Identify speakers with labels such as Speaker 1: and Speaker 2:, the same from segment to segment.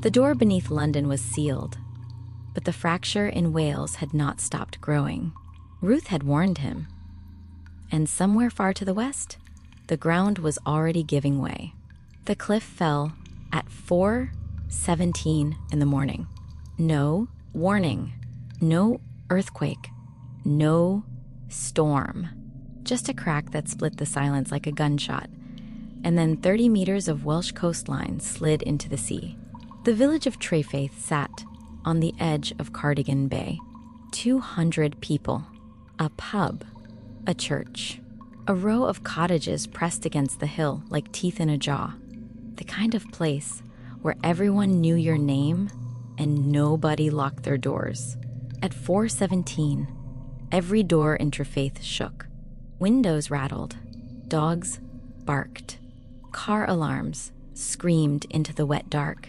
Speaker 1: The door beneath London was sealed, but the fracture in Wales had not stopped growing. Ruth had warned him. And somewhere far to the west, the ground was already giving way. The cliff fell at 4:17 in the morning. No warning, no earthquake, no storm. Just a crack that split the silence like a gunshot, and then 30 meters of Welsh coastline slid into the sea. The village of Trefaith sat on the edge of Cardigan Bay. 200 people, a pub, a church, a row of cottages pressed against the hill like teeth in a jaw. The kind of place where everyone knew your name and nobody locked their doors. At 4:17, every door in Trefaith shook. Windows rattled, dogs barked, car alarms screamed into the wet dark.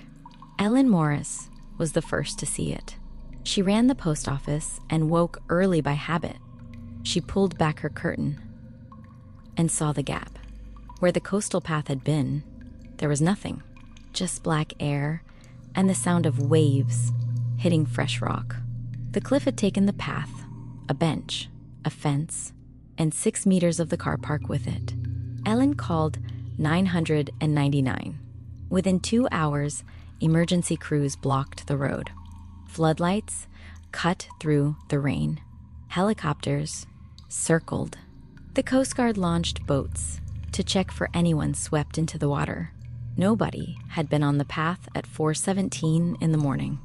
Speaker 1: Ellen Morris was the first to see it. She ran the post office and woke early by habit. She pulled back her curtain and saw the gap. Where the coastal path had been, there was nothing, just black air and the sound of waves hitting fresh rock. The cliff had taken the path, a bench, a fence, and 6 meters of the car park with it. Ellen called 999. Within 2 hours, emergency crews blocked the road. Floodlights cut through the rain. Helicopters circled. The Coast Guard launched boats to check for anyone swept into the water. Nobody had been on the path at 4:17 in the morning.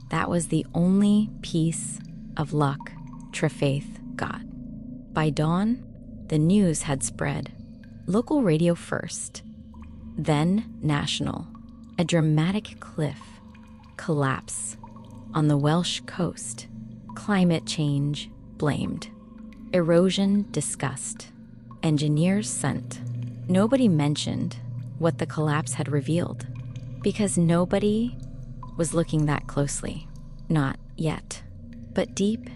Speaker 1: That was the only piece of luck Trefaith got. By dawn, the news had spread. Local radio first, then national. A dramatic cliff collapse on the Welsh coast. Climate change blamed. Erosion discussed. Engineers sent. Nobody mentioned what the collapse had revealed, because nobody was looking that closely. Not yet. But deep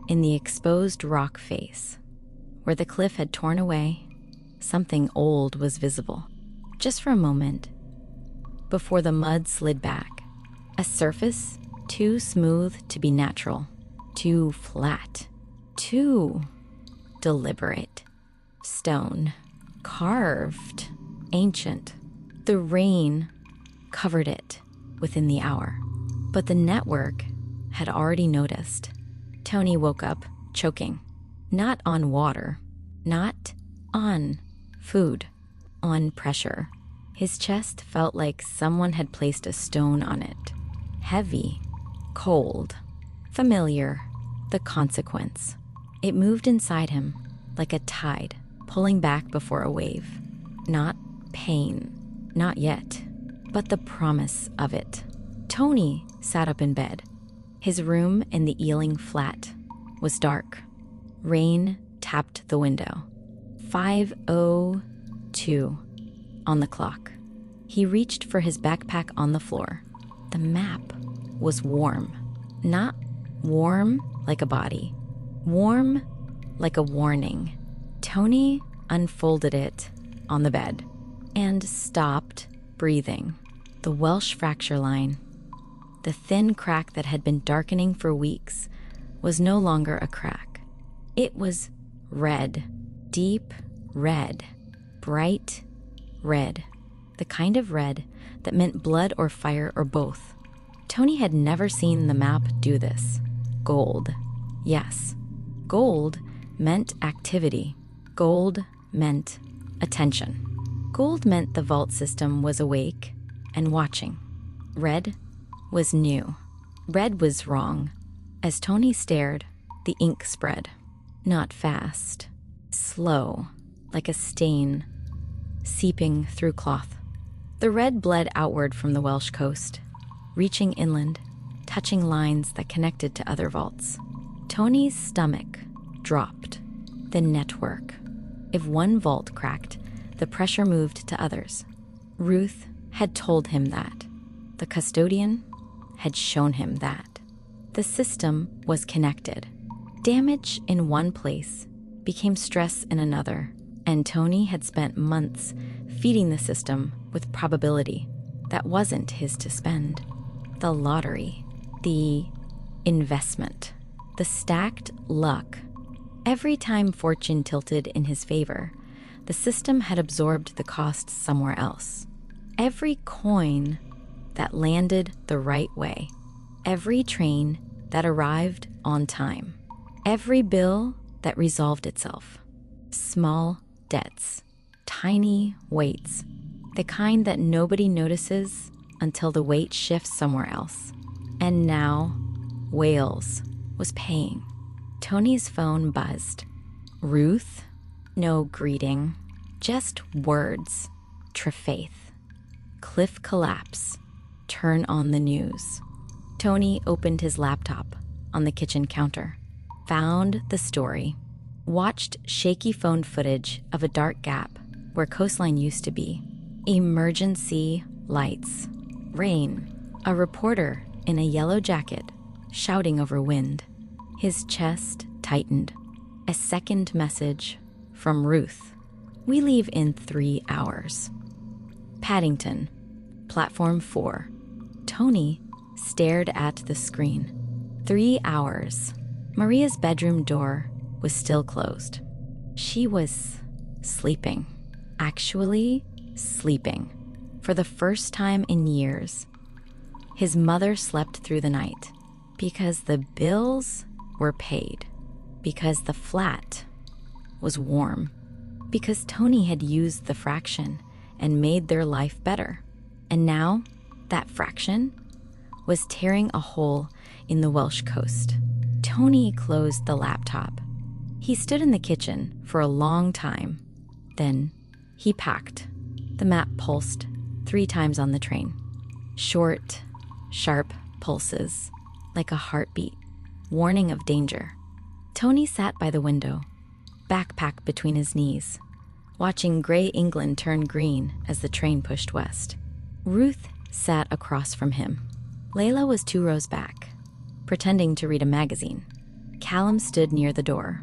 Speaker 1: in the exposed rock face, where the cliff had torn away, something old was visible. Just for a moment, before the mud slid back. A surface too smooth to be natural, too flat, too deliberate. Stone, carved, ancient. The rain covered it within the hour, but the network had already noticed. Tony woke up choking, not on water, not on food, on pressure. His chest felt like someone had placed a stone on it. Heavy, cold, familiar, the consequence. It moved inside him like a tide, pulling back before a wave. Not pain, not yet, but the promise of it. Tony sat up in bed. His room in the Ealing flat was dark. Rain tapped the window. 5:02 on the clock. He reached for his backpack on the floor. The map was warm. Not warm like a body. Warm like a warning. Tony unfolded it on the bed and stopped breathing. The Welsh fracture line, the thin crack that had been darkening for weeks, was no longer a crack. It was red, deep red, bright red, the kind of red that meant blood or fire or both. Tony had never seen the map do this. Gold. Yes, gold meant activity. Gold meant attention. Gold meant the vault system was awake and watching. Red was new. Red was wrong. As Tony stared, the ink spread. Not fast. Slow, like a stain seeping through cloth. The red bled outward from the Welsh coast, reaching inland, touching lines that connected to other vaults. Tony's stomach dropped. The network. If one vault cracked, the pressure moved to others. Ruth had told him that. The custodian had shown him that. The system was connected. Damage in one place became stress in another, and Tony had spent months feeding the system with probability that wasn't his to spend. The lottery, the investment, the stacked luck. Every time fortune tilted in his favor, the system had absorbed the cost somewhere else. Every coin that landed the right way, every train that arrived on time, every bill that resolved itself. Small debts, tiny weights, the kind that nobody notices until the weight shifts somewhere else. And now, Wales was paying. Tony's phone buzzed. Ruth? No greeting, just words. Trefaith. Cliff collapse. Turn on the news. Tony opened his laptop on the kitchen counter, found the story, watched shaky phone footage of a dark gap where coastline used to be. Emergency lights. Rain. A reporter in a yellow jacket shouting over wind. His chest tightened. A second message from Ruth. We leave in 3 hours. Paddington, platform 4. Tony stared at the screen. 3 hours. Maria's bedroom door was still closed. She was sleeping. Actually sleeping. For the first time in years. His mother slept through the night because the bills were paid, because the flat was warm, because Tony had used the fraction and made their life better. And now that fraction was tearing a hole in the Welsh coast. Tony closed the laptop. He stood in the kitchen for a long time. Then he packed. The map pulsed 3 times on the train. Short, sharp pulses, like a heartbeat, warning of danger. Tony sat by the window, backpack between his knees, watching gray England turn green as the train pushed west. Ruth sat across from him. Layla was 2 rows back, pretending to read a magazine. Callum stood near the door,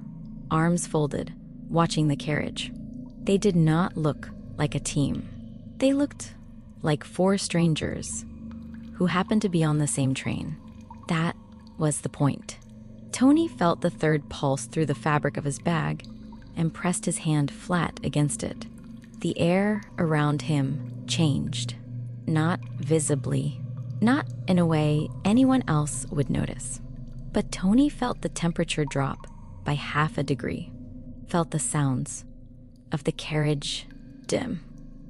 Speaker 1: arms folded, watching the carriage. They did not look like a team. They looked like 4 strangers who happened to be on the same train. That was the point. Tony felt the third pulse through the fabric of his bag and pressed his hand flat against it. The air around him changed, not visibly, not in a way anyone else would notice. But Tony felt the temperature drop by 1/2 degree, felt the sounds of the carriage dim,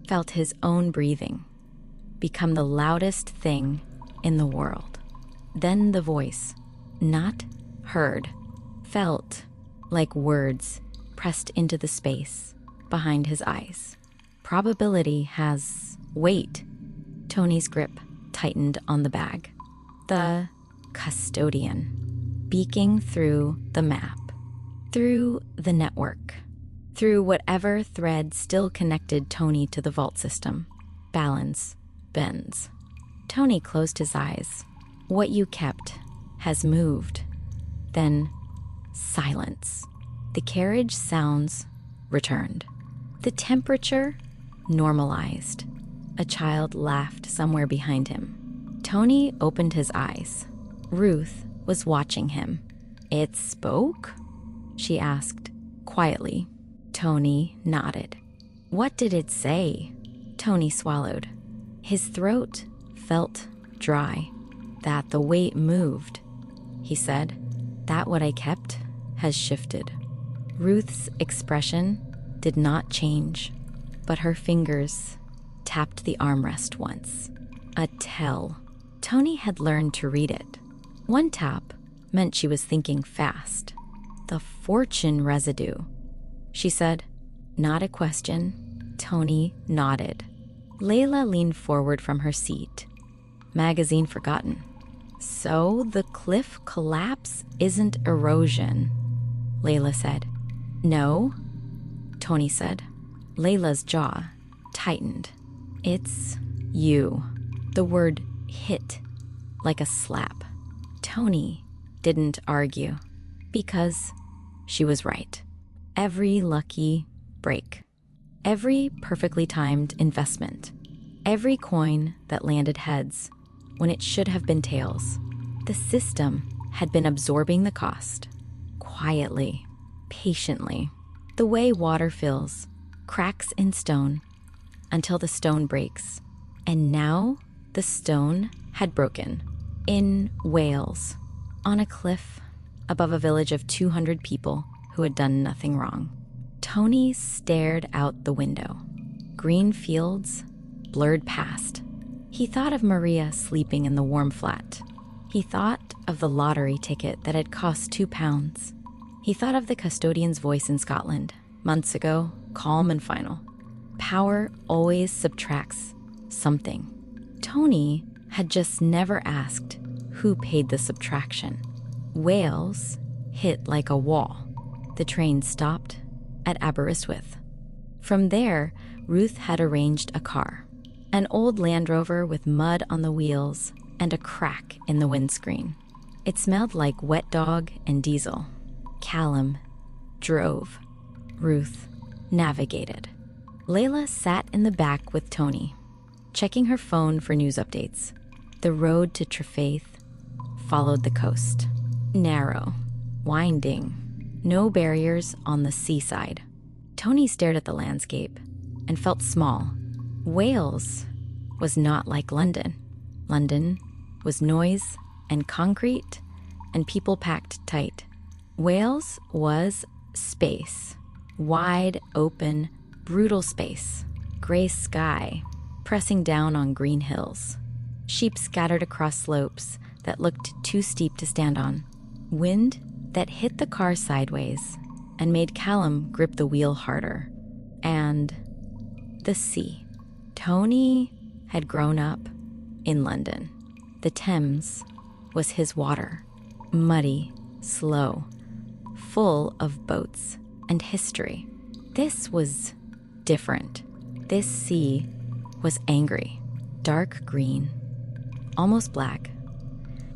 Speaker 1: felt his own breathing become the loudest thing in the world. Then the voice, not heard, felt like words pressed into the space behind his eyes. Probability has weight. Tony's grip tightened on the bag. The custodian, beaking through the map, through the network, through whatever thread still connected Tony to the vault system. Balance bends. Tony closed his eyes. What you kept has moved. Then silence. The carriage sounds returned. The temperature normalized. A child laughed somewhere behind him. Tony opened his eyes. Ruth was watching him. It spoke? She asked, quietly. Tony nodded. What did it say? Tony swallowed. His throat felt dry. That the weight moved, he said. That what I kept has shifted. Ruth's expression did not change, but her fingers tapped the armrest once. A tell. Tony had learned to read it. One tap meant she was thinking fast. The fortune residue, she said. Not a question. Tony nodded. Layla leaned forward from her seat. Magazine forgotten. So the cliff collapse isn't erosion, Layla said. No, Tony said. Layla's jaw tightened. It's you. The word hit like a slap. Tony didn't argue because she was right. Every lucky break, every perfectly timed investment, every coin that landed heads when it should have been tails. The system had been absorbing the cost, quietly, patiently, the way water fills, cracks in stone, until the stone breaks. And now the stone had broken. In Wales, on a cliff above a village of 200 people who had done nothing wrong. Tony stared out the window. Green fields blurred past. He thought of Maria sleeping in the warm flat. He thought of the lottery ticket that had cost £2. He thought of the custodian's voice in Scotland, months ago, calm and final. Power always subtracts something. Tony had just never asked who paid the subtraction. Wales hit like a wall. The train stopped at Aberystwyth. From there, Ruth had arranged a car, an old Land Rover with mud on the wheels and a crack in the windscreen. It smelled like wet dog and diesel. Callum drove. Ruth navigated. Layla sat in the back with Tony, checking her phone for news updates. The road to Trefaith followed the coast. Narrow, winding, no barriers on the seaside. Tony stared at the landscape and felt small. Wales was not like London. London was noise and concrete and people packed tight. Wales was space, wide open, brutal space, gray sky pressing down on green hills, sheep scattered across slopes that looked too steep to stand on, wind that hit the car sideways and made Callum grip the wheel harder, and the sea. Tony had grown up in London. The Thames was his water, muddy, slow, full of boats and history. This was different. This sea was angry, dark green, almost black,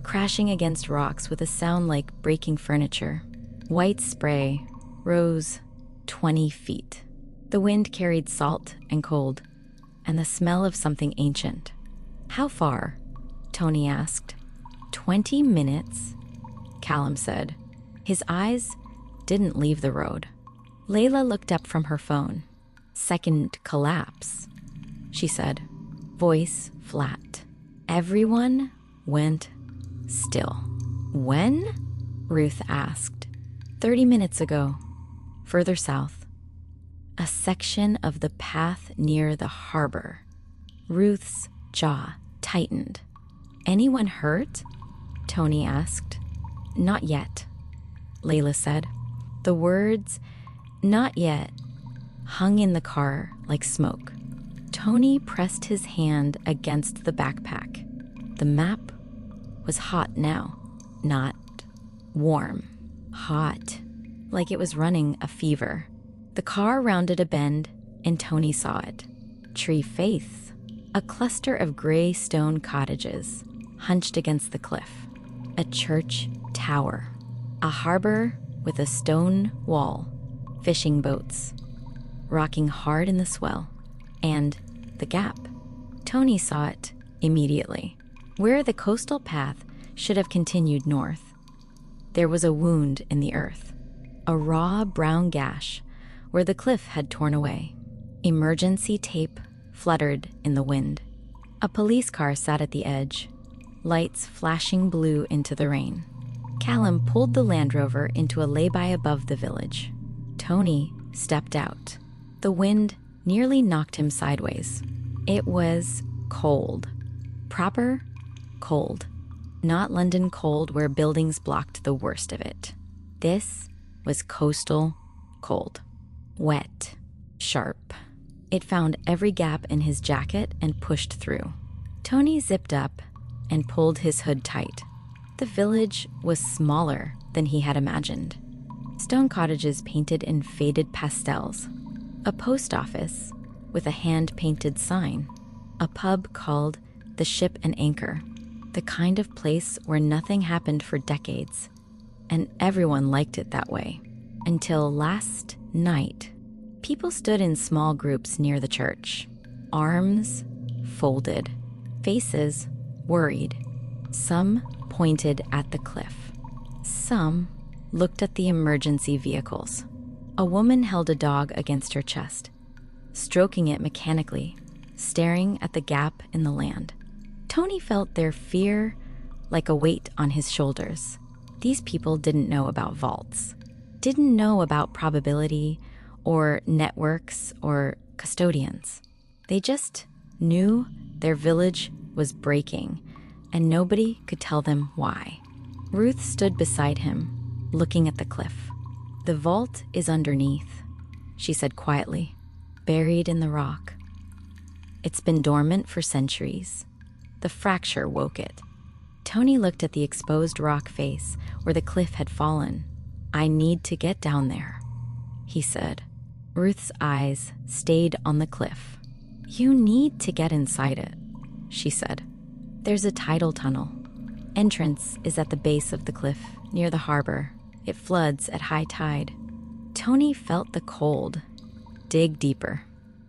Speaker 1: crashing against rocks with a sound like breaking furniture. White spray rose 20 feet. The wind carried salt and cold, and the smell of something ancient. How far? Tony asked. 20 minutes, Callum said. His eyes didn't leave the road. Layla looked up from her phone. Second collapse, she said, voice flat. Everyone went still. When? Ruth asked. 30 minutes ago, further south. A section of the path near the harbor. Ruth's jaw tightened. Anyone hurt? Tony asked. Not yet, Layla said. The words, not yet, hung in the car like smoke. Tony pressed his hand against the backpack. The map was hot now, not warm. Hot, like it was running a fever. The car rounded a bend, and Tony saw it. Trefaith, a cluster of gray stone cottages hunched against the cliff. A church tower. A harbor with a stone wall. Fishing boats, rocking hard in the swell. And the gap. Tony saw it immediately. Where the coastal path should have continued north, there was a wound in the earth. A raw brown gash where the cliff had torn away. Emergency tape fluttered in the wind. A police car sat at the edge, lights flashing blue into the rain. Callum pulled the Land Rover into a lay-by above the village. Tony stepped out. The wind nearly knocked him sideways. It was cold. Proper cold. Not London cold where buildings blocked the worst of it. This was coastal cold. Wet. Sharp. It found every gap in his jacket and pushed through. Tony zipped up and pulled his hood tight. The village was smaller than he had imagined. Stone cottages painted in faded pastels. A post office with a hand-painted sign. A pub called the Ship and Anchor. The kind of place where nothing happened for decades, and everyone liked it that way. Until last night, people stood in small groups near the church. Arms folded, faces worried. Some pointed at the cliff. Some looked at the emergency vehicles. A woman held a dog against her chest, stroking it mechanically, staring at the gap in the land. Tony felt their fear like a weight on his shoulders. These people didn't know about vaults, didn't know about probability or networks or custodians. They just knew their village was breaking, and nobody could tell them why. Ruth stood beside him, looking at the cliff. "The vault is underneath," she said quietly, "buried in the rock. It's been dormant for centuries. The fracture woke it." Tony looked at the exposed rock face where the cliff had fallen. "I need to get down there," he said. Ruth's eyes stayed on the cliff. "You need to get inside it," she said. "There's a tidal tunnel. Entrance is at the base of the cliff, near the harbor. It floods at high tide." Tony felt the cold. Dig deeper.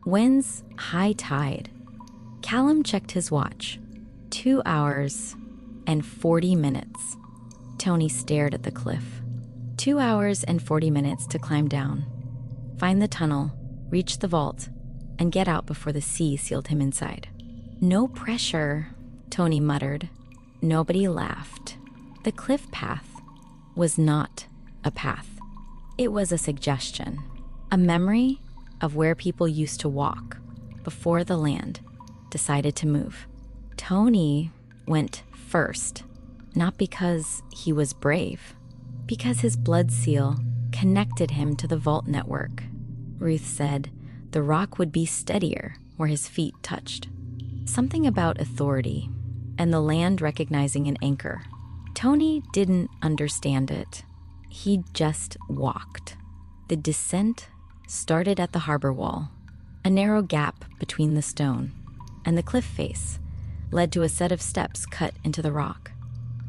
Speaker 1: When's high tide? Callum checked his watch. 2 hours and 40 minutes. Tony stared at the cliff. 2 hours and 40 minutes to climb down, find the tunnel, reach the vault, and get out before the sea sealed him inside. "No pressure," Tony muttered. Nobody laughed. The cliff path was not a path. It was a suggestion, a memory of where people used to walk before the land decided to move. Tony went first, not because he was brave, because his blood seal connected him to the vault network. Ruth said the rock would be steadier where his feet touched. Something about authority and the land recognizing an anchor. Tony didn't understand it. He just walked. The descent started at the harbor wall. A narrow gap between the stone and the cliff face led to a set of steps cut into the rock.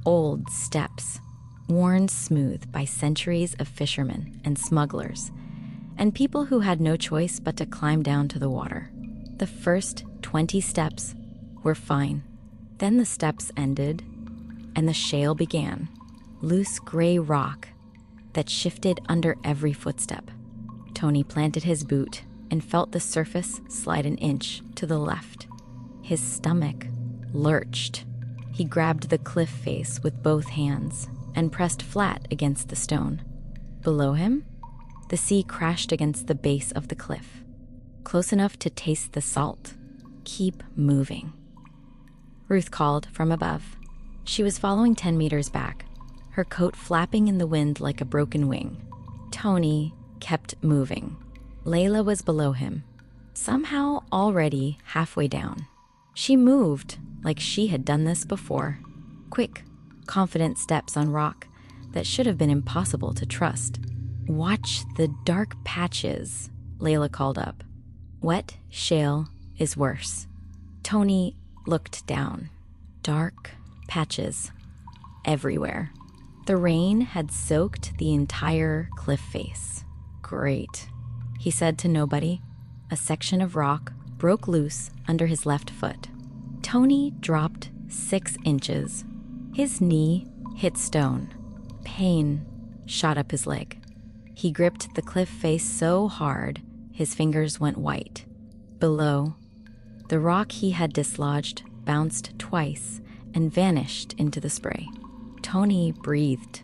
Speaker 1: Old steps, worn smooth by centuries of fishermen and smugglers, and people who had no choice but to climb down to the water. The first 20 steps were fine. Then the steps ended, and the shale began, loose gray rock that shifted under every footstep. Tony planted his boot and felt the surface slide an inch to the left. His stomach lurched. He grabbed the cliff face with both hands and pressed flat against the stone. Below him, the sea crashed against the base of the cliff, close enough to taste the salt. "Keep moving," Ruth called from above. She was following 10 meters back, her coat flapping in the wind like a broken wing. Tony kept moving. Layla was below him, somehow already halfway down. She moved like she had done this before. Quick, confident steps on rock that should have been impossible to trust. "Watch the dark patches," Layla called up. "Wet shale is worse." Tony looked down. Dark patches everywhere. The rain had soaked the entire cliff face. "Great," he said to nobody. A section of rock broke loose under his left foot. Tony dropped 6 inches. His knee hit stone. Pain shot up his leg. He gripped the cliff face so hard, his fingers went white. Below, the rock he had dislodged bounced twice and vanished into the spray. Tony breathed.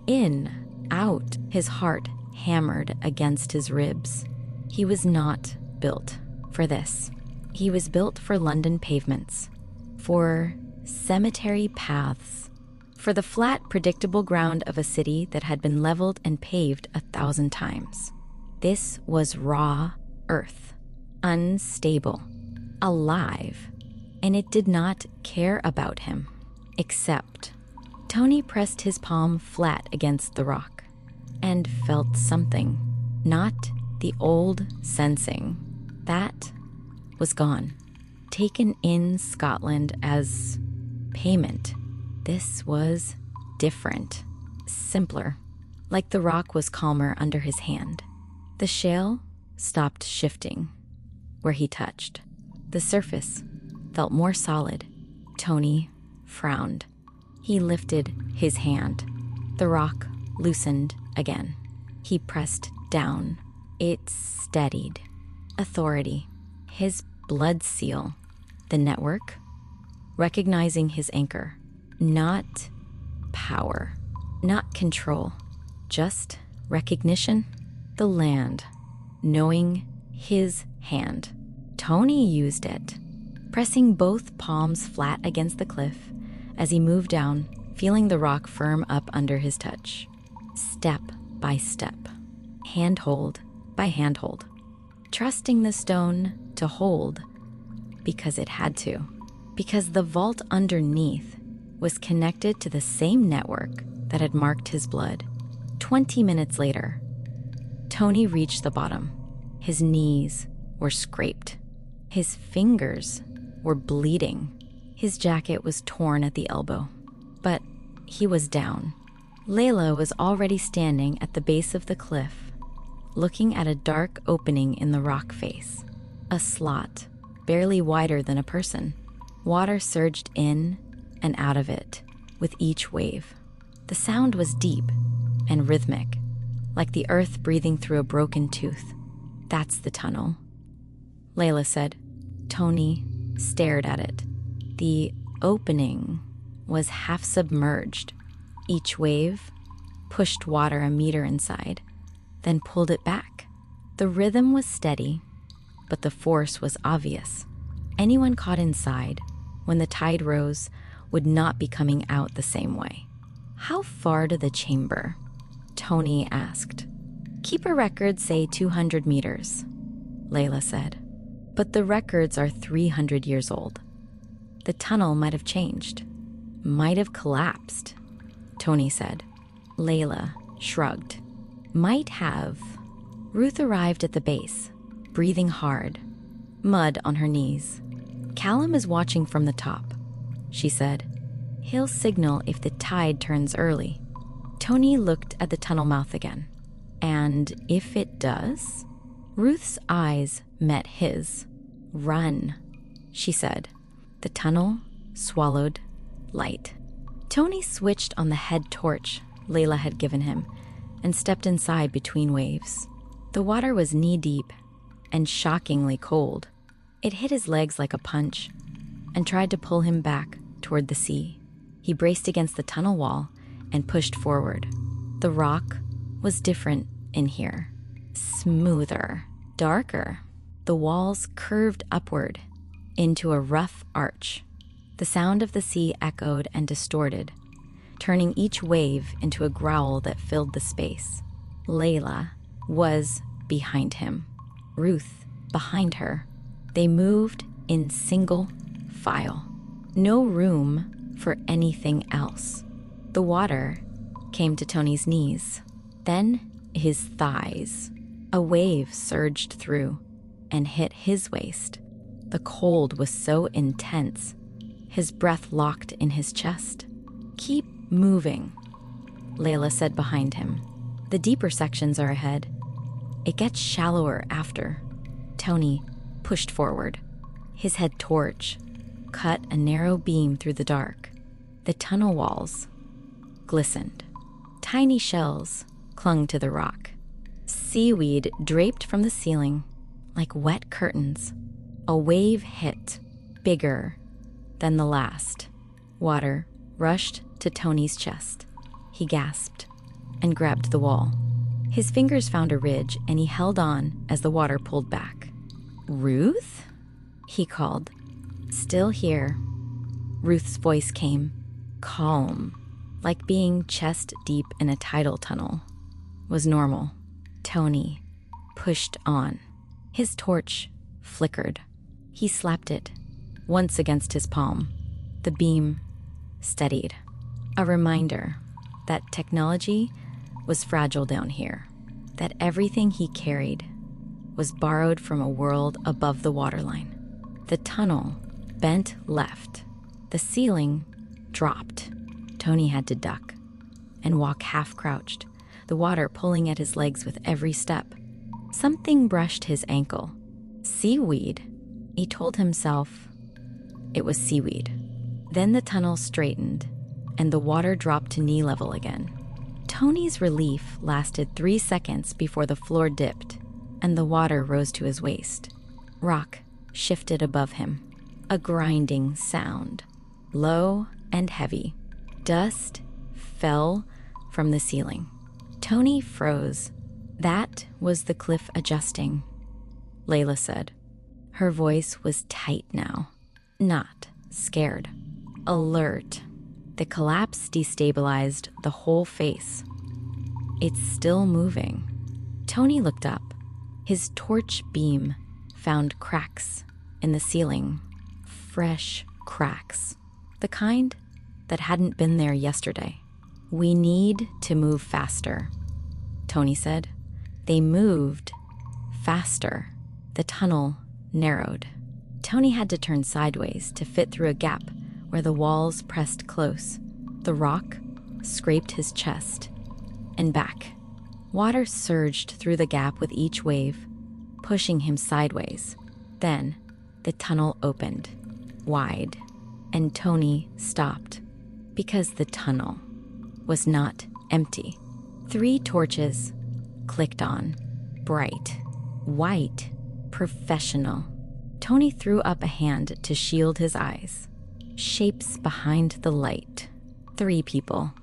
Speaker 1: In, out, his heart hammered against his ribs. He was not built for this. He was built for London pavements, for cemetery paths, for the flat, predictable ground of a city that had been leveled and paved 1,000 times. This was raw earth, unstable, alive, and it did not care about him, except Tony pressed his palm flat against the rock and felt something, not the old sensing. That was gone, taken in Scotland as payment. This was different, simpler, like the rock was calmer under his hand. The shale stopped shifting where he touched. The surface felt more solid. Tony frowned. He lifted his hand. The rock loosened again. He pressed down. It steadied. Authority. His blood seal. The network. Recognizing his anchor. Not power. Not control. Just recognition. The land. Knowing his hand. Tony used it, pressing both palms flat against the cliff as he moved down, feeling the rock firm up under his touch. Step by step, handhold by handhold, trusting the stone to hold because it had to, because the vault underneath was connected to the same network that had marked his blood. 20 minutes later, Tony reached the bottom. His knees were scraped. His fingers were bleeding. His jacket was torn at the elbow, but he was down. Layla was already standing at the base of the cliff, looking at a dark opening in the rock face, a slot barely wider than a person. Water surged in and out of it with each wave. The sound was deep and rhythmic, like the earth breathing through a broken tooth. "That's the tunnel," Layla said. Tony stared at it. The opening was half submerged. Each wave pushed water a meter inside, then pulled it back. The rhythm was steady, but the force was obvious. Anyone caught inside when the tide rose would not be coming out the same way. "How far to the chamber?" Tony asked. "Keep a record, say 200 meters, Layla said. "But the records are 300 years old. The tunnel might have changed, might have collapsed," Tony said. Layla shrugged. "Might have." Ruth arrived at the base, breathing hard, mud on her knees. "Callum is watching from the top," she said. "He'll signal if the tide turns early." Tony looked at the tunnel mouth again. "And if it does?" Ruth's eyes met his. "Run," she said. The tunnel swallowed light. Tony switched on the head torch Layla had given him and stepped inside between waves. The water was knee-deep and shockingly cold. It hit his legs like a punch and tried to pull him back toward the sea. He braced against the tunnel wall and pushed forward. The rock was different in here. Smoother, darker. The walls curved upward into a rough arch. The sound of the sea echoed and distorted, turning each wave into a growl that filled the space. Layla was behind him. Ruth behind her. They moved in single file. No room for anything else. The water came to Tony's knees, then his thighs. A wave surged through and hit his waist. The cold was so intense, his breath locked in his chest. "Keep moving," Layla said behind him. "The deeper sections are ahead. It gets shallower after." Tony pushed forward. His head torch cut a narrow beam through the dark. The tunnel walls glistened. Tiny shells clung to the rock. Seaweed draped from the ceiling like wet curtains. A wave hit, bigger than the last. Water rushed to Tony's chest. He gasped and grabbed the wall. His fingers found a ridge, and he held on as the water pulled back. "Ruth?" he called. "Still here." Ruth's voice came, calm, like being chest deep in a tidal tunnel. Was normal. Tony pushed on. His torch flickered. He slapped it once against his palm. The beam steadied. A reminder that technology was fragile down here, that everything he carried was borrowed from a world above the waterline. The tunnel bent left. The ceiling dropped. Tony had to duck and walk half-crouched, the water pulling at his legs with every step. Something brushed his ankle. Seaweed. He told himself it was seaweed. Then the tunnel straightened, and the water dropped to knee level again. Tony's relief lasted 3 seconds before the floor dipped, and the water rose to his waist. Rock shifted above him, a grinding sound, low and heavy. Dust fell from the ceiling. Tony froze. That was the cliff adjusting, Layla said. Her voice was tight now, not scared, alert. The collapse destabilized the whole face. It's still moving. Tony looked up. His torch beam found cracks in the ceiling, fresh cracks, the kind that hadn't been there yesterday. We need to move faster, Tony said. They moved faster. The tunnel narrowed. Tony had to turn sideways to fit through a gap where the walls pressed close. The rock scraped his chest and back. Water surged through the gap with each wave, pushing him sideways. Then the tunnel opened, wide, and Tony stopped because the tunnel was not empty. 3 torches clicked on, bright, white, professional. Tony threw up a hand to shield his eyes. Shapes behind the light. 3 people,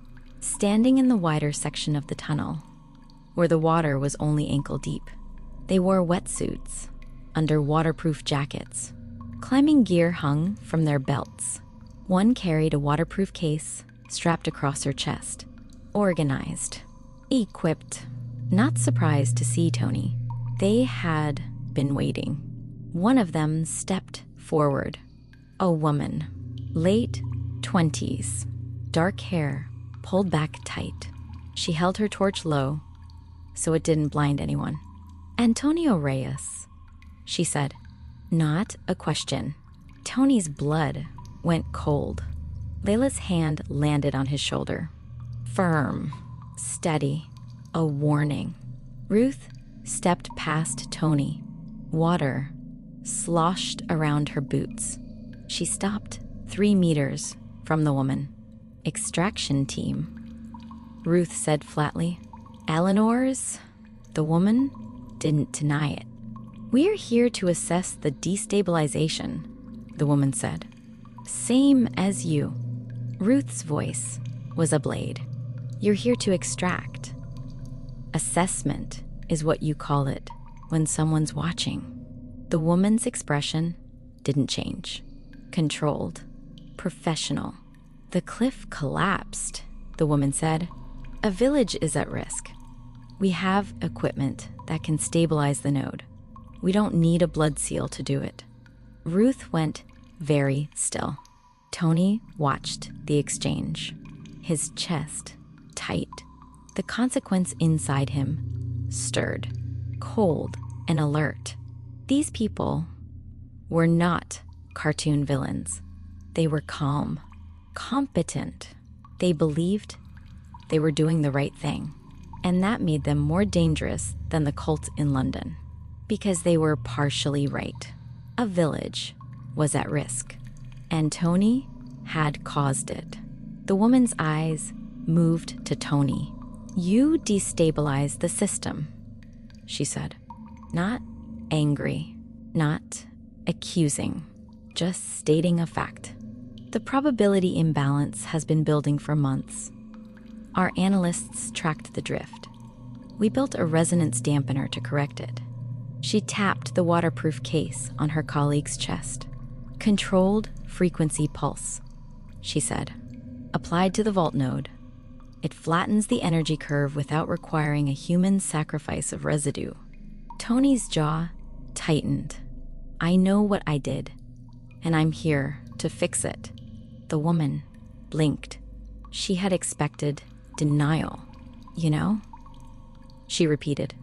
Speaker 1: standing in the wider section of the tunnel, where the water was only ankle deep. They wore wetsuits under waterproof jackets. Climbing gear hung from their belts. One carried a waterproof case strapped across her chest. Organized, equipped, not surprised to see Tony. They had been waiting. One of them stepped forward. A woman, late 20s, dark hair pulled back tight. She held her torch low so it didn't blind anyone. "Antonio Reyes," she said. Not a question. Tony's blood went cold. Layla's hand landed on his shoulder. Firm, steady, a warning. Ruth stepped past Tony. Water sloshed around her boots. She stopped 3 meters from the woman. "Extraction team," Ruth said flatly. "Eleanor's?" The woman didn't deny it. "We're here to assess the destabilization," the woman said. "Same as you." Ruth's voice was a blade. "You're here to extract. Assessment is what you call it when someone's watching." The woman's expression didn't change. Controlled, professional. "The cliff collapsed," the woman said. "A village is at risk. We have equipment that can stabilize the node. We don't need a blood seal to do it." Ruth went very still. Tony watched the exchange, his chest tight. The consequence inside him stirred, cold and alert. These people were not cartoon villains. They were calm, competent. They believed they were doing the right thing. And that made them more dangerous than the cult in London, because they were partially right. A village was at risk, and Tony had caused it. The woman's eyes moved to Tony. "You destabilized the system," she said. Not angry, not accusing, just stating a fact. "The probability imbalance has been building for months. Our analysts tracked the drift. We built a resonance dampener to correct it." She tapped the waterproof case on her colleague's chest. "Controlled frequency pulse," she said. "Applied to the vault node. It flattens the energy curve without requiring a human sacrifice of residue." Tony's jaw tightened. "I know what I did, and I'm here to fix it." The woman blinked. She had expected denial. "You know?" She repeated.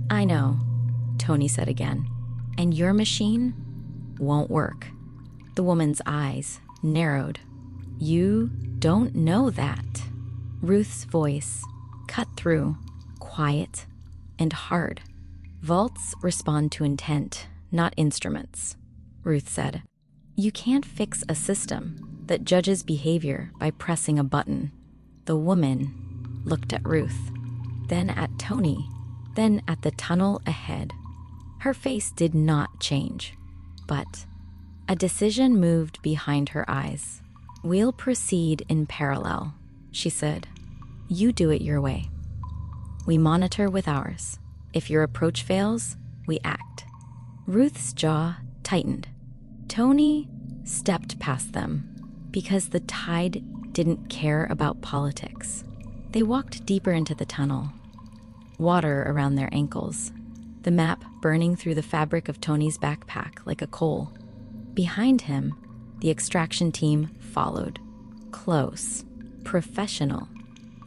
Speaker 1: "I know," Tony said again. "And your machine won't work." The woman's eyes narrowed. "You don't know that." Ruth's voice cut through, quiet and hard. "Vaults respond to intent, not instruments," Ruth said. "You can't fix a system that judges behavior by pressing a button. The woman looked at Ruth, then at Tony, then at the tunnel ahead. Her face did not change, but a decision moved behind her eyes. "We'll proceed in parallel," she said. "You do it your way. We monitor with ours. If your approach fails, we act." Ruth's jaw tightened. Tony stepped past them because the tide didn't care about politics. They walked deeper into the tunnel, water around their ankles, the map burning through the fabric of Tony's backpack like a coal. Behind him, the extraction team followed, close, professional,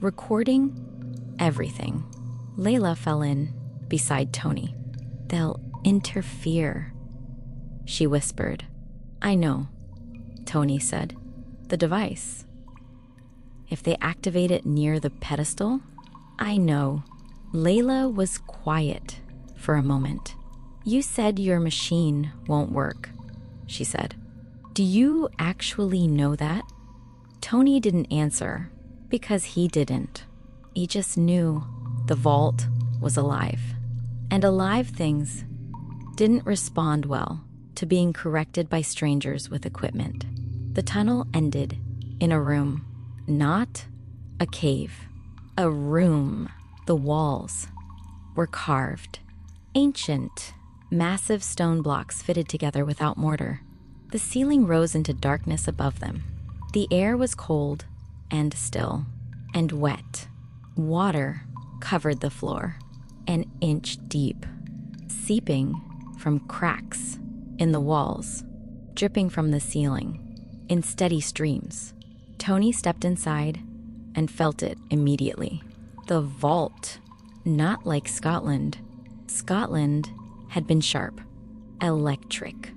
Speaker 1: recording everything. Layla fell in beside Tony. "They'll interfere," she whispered. "I know," Tony said. "The device. If they activate it near the pedestal, I know." Layla was quiet for a moment. "You said your machine won't work," she said. "Do you actually know that?" Tony didn't answer because he didn't. He just knew the vault was alive. And alive things didn't respond well to being corrected by strangers with equipment. The tunnel ended in a room, not a cave. A room. The walls were carved. Ancient, massive stone blocks fitted together without mortar. The ceiling rose into darkness above them. The air was cold and still and wet. Water covered the floor, an inch deep, seeping from cracks in the walls, dripping from the ceiling in steady streams. Tony stepped inside and felt it immediately. The vault, not like Scotland. Scotland had been sharp, electric.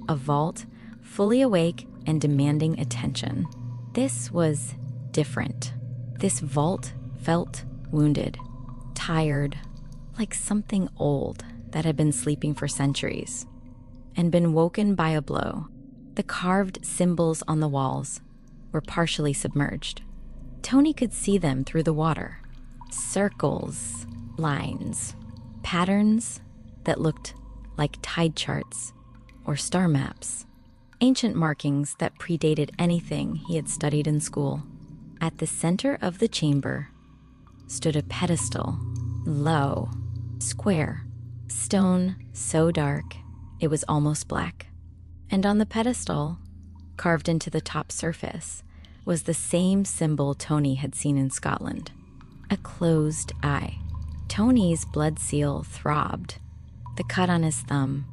Speaker 1: A vault fully awake and demanding attention. This was different. This vault felt wounded, tired, like something old that had been sleeping for centuries and been woken by a blow. The carved symbols on the walls were partially submerged. Tony could see them through the water. Circles, lines, patterns that looked like tide charts or star maps. Ancient markings that predated anything he had studied in school. At the center of the chamber stood a pedestal, low, square, stone so dark it was almost black. And on the pedestal, carved into the top surface, was the same symbol Tony had seen in Scotland. A closed eye. Tony's blood seal throbbed. The cut on his thumb,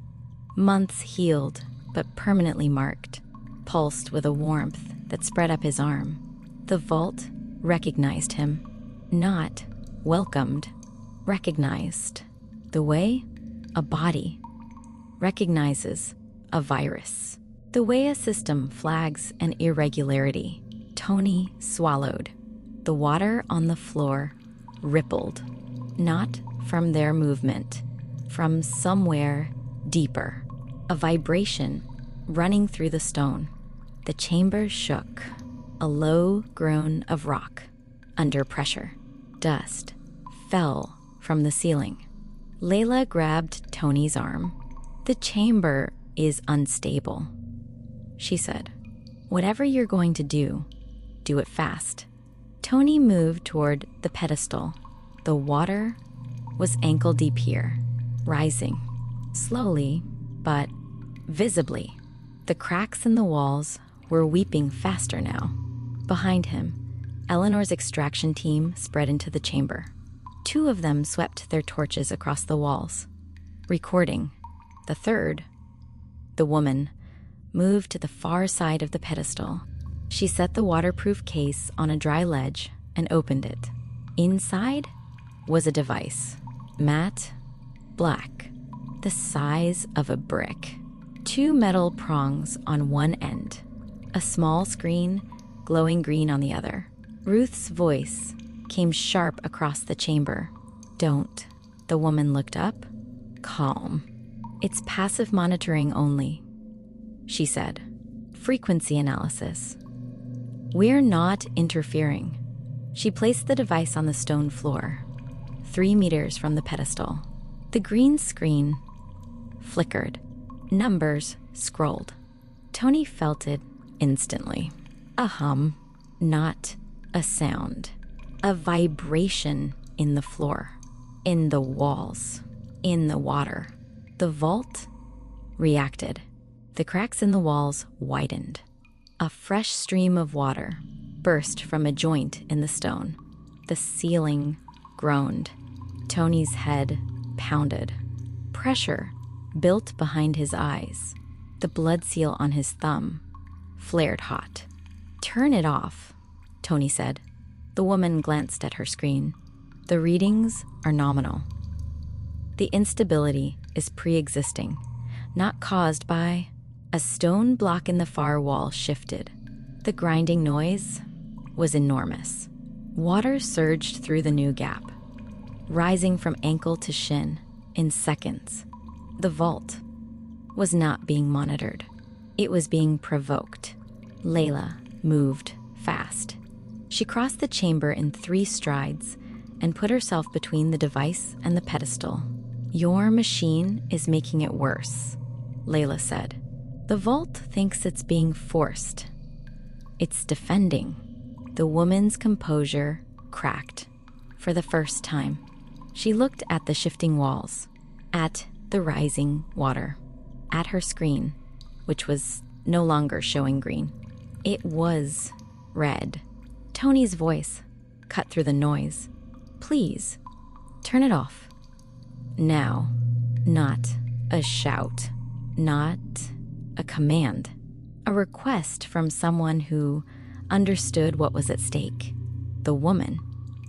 Speaker 1: months healed but permanently marked, pulsed with a warmth that spread up his arm. The vault recognized him. Not welcomed, recognized. The way a body recognizes a virus. The way a system flags an irregularity. Tony swallowed. The water on the floor rippled, not from their movement, from somewhere deeper. A vibration running through the stone. The chamber shook, a low groan of rock under pressure. Dust fell from the ceiling. Layla grabbed Tony's arm. "The chamber is unstable," she said. "Whatever you're going to do it fast." Tony moved toward the pedestal. The water was ankle deep here, rising, slowly but visibly. The cracks in the walls were weeping faster now. Behind him, Eleanor's extraction team spread into the chamber. Two of them swept their torches across the walls, recording. The third, the woman, moved to the far side of the pedestal. She set the waterproof case on a dry ledge and opened it. Inside was a device, matte, black, the size of a brick. Two metal prongs on one end, a small screen glowing green on the other. Ruth's voice came sharp across the chamber. "Don't." The woman looked up, calm. "It's passive monitoring only," she said. "Frequency analysis. "We're not interfering." She placed the device on the stone floor, 3 meters from the pedestal. The green screen flickered. Numbers scrolled. Tony felt it instantly. A hum, not a sound. A vibration in the floor, in the walls, in the water. The vault reacted. The cracks in the walls widened. A fresh stream of water burst from a joint in the stone. The ceiling groaned. Tony's head pounded. Pressure built behind his eyes. The blood seal on his thumb flared hot. "Turn it off," Tony said. The woman glanced at her screen. "The readings are nominal. The instability is pre-existing, not caused by..." A stone block in the far wall shifted. The grinding noise was enormous. Water surged through the new gap, rising from ankle to shin in seconds. The vault was not being monitored. It was being provoked. Layla moved fast. She crossed the chamber in 3 strides and put herself between the device and the pedestal. "Your machine is making it worse," Layla said. "The vault thinks it's being forced. It's defending." The woman's composure cracked. For the first time, she looked at the shifting walls, at the rising water, at her screen, which was no longer showing green. It was red. Tony's voice cut through the noise. "Please, turn it off." Now, not a shout, not a command, a request from someone who understood what was at stake. The woman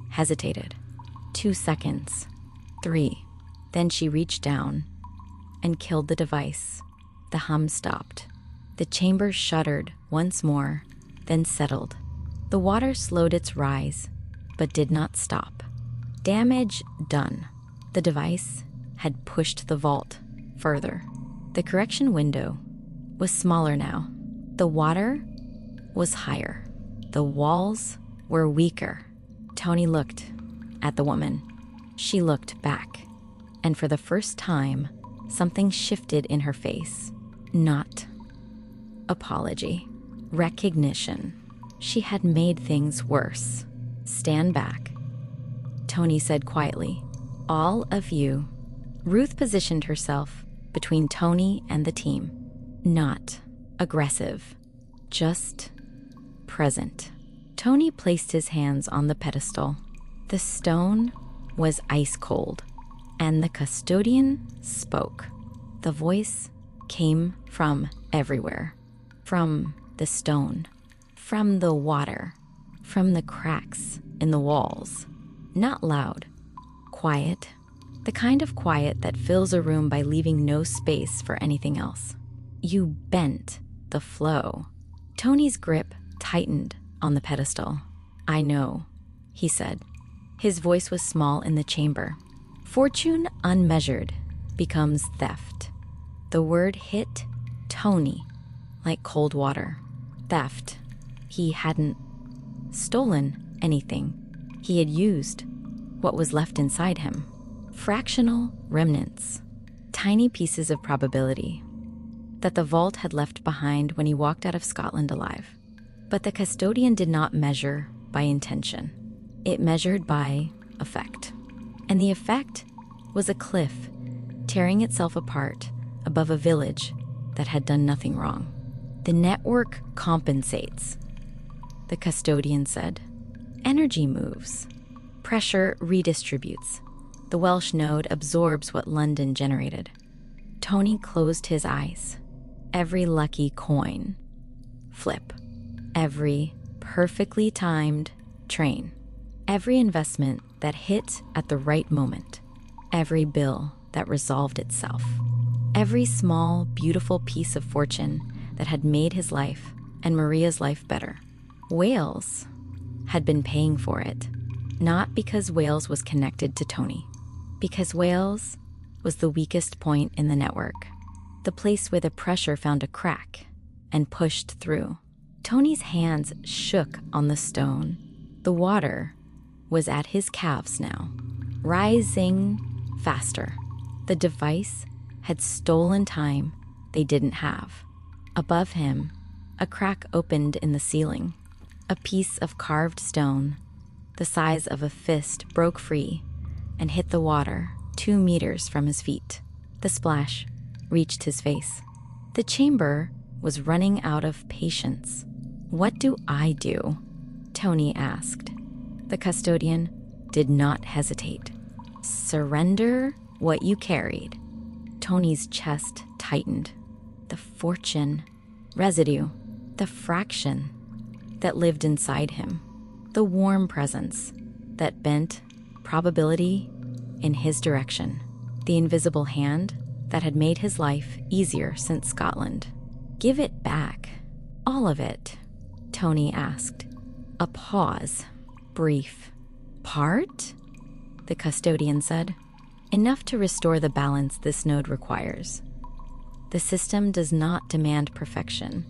Speaker 1: hesitated. 2 seconds, 3. Then she reached down and killed the device. The hum stopped. The chamber shuddered once more, then settled. The water slowed its rise, but did not stop. Damage done. The device had pushed the vault further. The correction window was smaller now. The water was higher. The walls were weaker. Tony looked at the woman. She looked back. And for the first time, something shifted in her face. Not apology. Recognition. She had made things worse. "Stand back," Tony said quietly. "All of you." Ruth positioned herself between Tony and the team. Not aggressive, just present. Tony placed his hands on the pedestal. The stone was ice cold, and the custodian spoke. The voice came from everywhere. From the stone, from the water, from the cracks in the walls. Not loud, quiet, the kind of quiet that fills a room by leaving no space for anything else. "You bent the flow." Tony's grip tightened on the pedestal. "I know," he said. His voice was small in the chamber. "Fortune unmeasured becomes theft." The word hit Tony like cold water. Theft. He hadn't stolen anything. He had used what was left inside him. Fractional remnants. Tiny pieces of probability that the vault had left behind when he walked out of Scotland alive. But the custodian did not measure by intention. It measured by effect. And the effect was a cliff tearing itself apart above a village that had done nothing wrong. "The network compensates," the custodian said. "Energy moves. Pressure redistributes. The Welsh node absorbs what London generated." Tony closed his eyes. Every lucky coin flip. Every perfectly timed train. Every investment that hit at the right moment. Every bill that resolved itself. Every small, beautiful piece of fortune that had made his life and Maria's life better. Wales had been paying for it, not because Wales was connected to Tony, because Wales was the weakest point in the network, the place where the pressure found a crack and pushed through. Tony's hands shook on the stone. The water was at his calves now, rising faster. The device had stolen time they didn't have. Above him, a crack opened in the ceiling. A piece of carved stone, the size of a fist, broke free and hit the water 2 meters from his feet. The splash reached his face. The chamber was running out of patience. "What do I do?" Tony asked. The custodian did not hesitate. "Surrender what you carried." Tony's chest tightened. The fortune, residue, the fraction that lived inside him, the warm presence that bent probability in his direction, the invisible hand that had made his life easier since Scotland. "Give it back, all of it?" Tony asked. A pause, brief. "Part?" the custodian said. "Enough to restore the balance this node requires. The system does not demand perfection.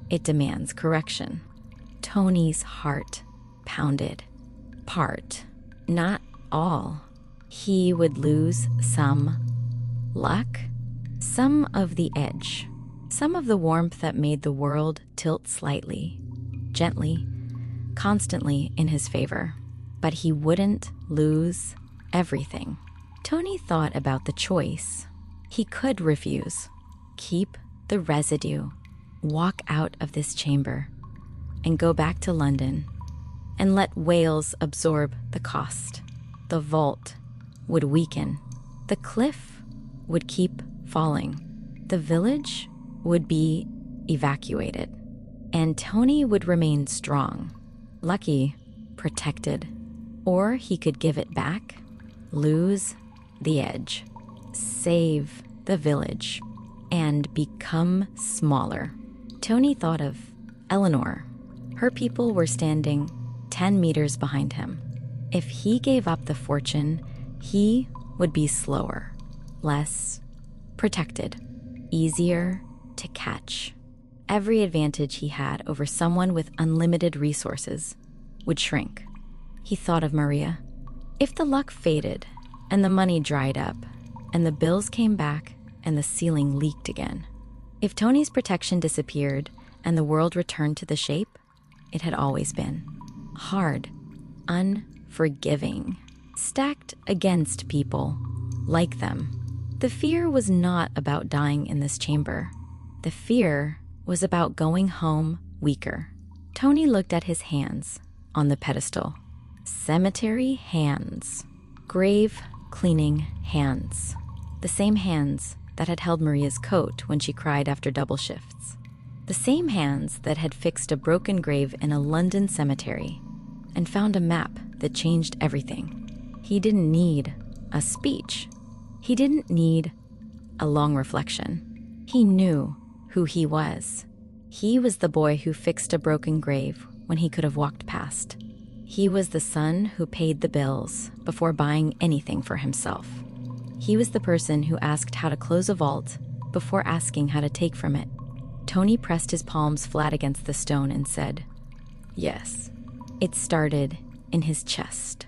Speaker 1: It demands correction." Tony's heart pounded. Part, not all. He would lose some luck, some of the edge, some of the warmth that made the world tilt slightly, gently, constantly in his favor. But he wouldn't lose everything. Tony thought about the choice. He could refuse, keep the residue, walk out of this chamber, and go back to London and let Wales absorb the cost. The vault would weaken. The cliff would keep falling. The village would be evacuated. And Tony would remain strong, lucky, protected. Or he could give it back, lose the edge, save the village, and become smaller. Tony thought of Eleanor. Her people were standing 10 meters behind him. If he gave up the fortune, he would be slower, less protected, easier to catch. Every advantage he had over someone with unlimited resources would shrink. He thought of Maria. If the luck faded and the money dried up and the bills came back and the ceiling leaked again, if Tony's protection disappeared and the world returned to the shape it had always been, hard, unforgiving, stacked against people like them. The fear was not about dying in this chamber. The fear was about going home weaker. Tony looked at his hands on the pedestal. Cemetery hands. Grave cleaning hands. The same hands that had held Maria's coat when she cried after double shifts. The same hands that had fixed a broken grave in a London cemetery and found a map that changed everything. He didn't need a speech. He didn't need a long reflection. He knew who he was. He was the boy who fixed a broken grave when he could have walked past. He was the son who paid the bills before buying anything for himself. He was the person who asked how to close a vault before asking how to take from it. Tony pressed his palms flat against the stone and said, "Yes." It started in his chest,